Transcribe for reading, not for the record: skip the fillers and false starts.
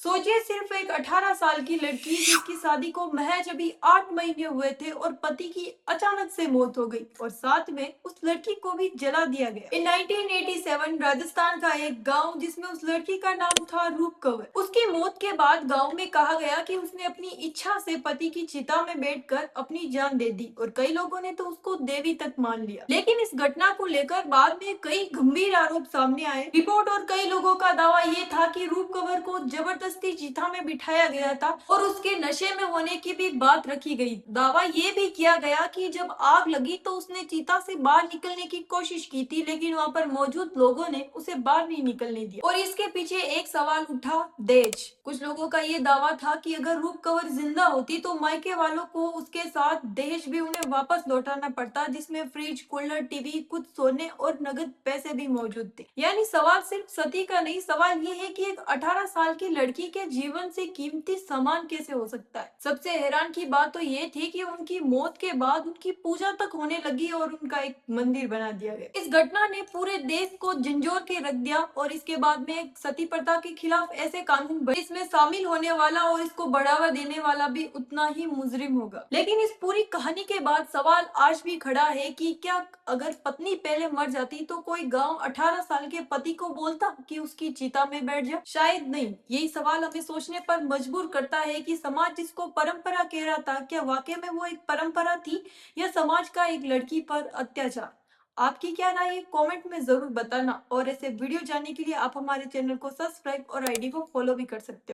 सोचिए सिर्फ एक 18 साल की लड़की जिसकी शादी को महज अभी 8 महीने हुए थे और पति की अचानक से मौत हो गई और साथ में उस लड़की को भी जला दिया गया। इन 1987 राजस्थान का एक गांव जिसमें उस लड़की का नाम था रूप कंवर। उसकी मौत के बाद गांव में कहा गया कि उसने अपनी इच्छा से पति की चिता में बैठकर अपनी जान दे दी और कई लोगों ने तो उसको देवी तक मान लिया। लेकिन इस घटना को लेकर बाद में कई गंभीर आरोप सामने आए। रिपोर्ट और कई लोगों का दावा ये था कि रूप कंवर को जबरदस्ती चिता में बिठाया गया था और उसके नशे में होने की भी बात रखी गई। दावा ये भी किया गया कि जब आग लगी तो उसने चिता से बाहर निकलने की कोशिश की थी, लेकिन वहां पर मौजूद लोगों ने उसे बाहर नहीं निकलने दिया। और इसके पीछे एक सवाल उठा, दहेज। कुछ लोगों का ये दावा था कि अगर रूप कंवर जिंदा होती तो मायके वालों को उसके साथ दहेज भी उन्हें वापस लौटाना पड़ता, जिसमें फ्रिज, कूलर, टीवी, कुछ सोने और नगद पैसे भी मौजूद थे। यानी सवाल सिर्फ सती का नहीं, सवाल ये है कि एक 18 साल की लड़की के जीवन से कीमती सामान कैसे हो सकता है। सबसे हैरान की बात तो ये थी कि उनकी मौत के बाद उनकी पूजा तक होने लगी और उनका एक मंदिर बना दिया गया। इस घटना ने पूरे देश को झंझोर के रख दिया और इसके बाद में सती प्रथा के खिलाफ ऐसे कानून बने, इसमें शामिल होने वाला और इसको बढ़ावा देने वाला भी उतना ही मुजरिम होगा। लेकिन इस पूरी कहानी के बाद सवाल आज भी खड़ा है कि क्या अगर पत्नी पहले मर जाती तो कोई गांव 18 साल के पति को बोलता कि उसकी चिता में बैठ जा? शायद नहीं। यही सवाल हमें सोचने पर मजबूर करता है कि समाज जिसको परंपरा कह रहा था, क्या वाकई में वो एक परंपरा थी या समाज का एक लड़की पर अत्याचार? आपकी क्या राय है कमेंट में जरूर बताना और ऐसे वीडियो जानने के लिए आप हमारे चैनल को सब्सक्राइब और आईडी को फॉलो भी कर सकते हो।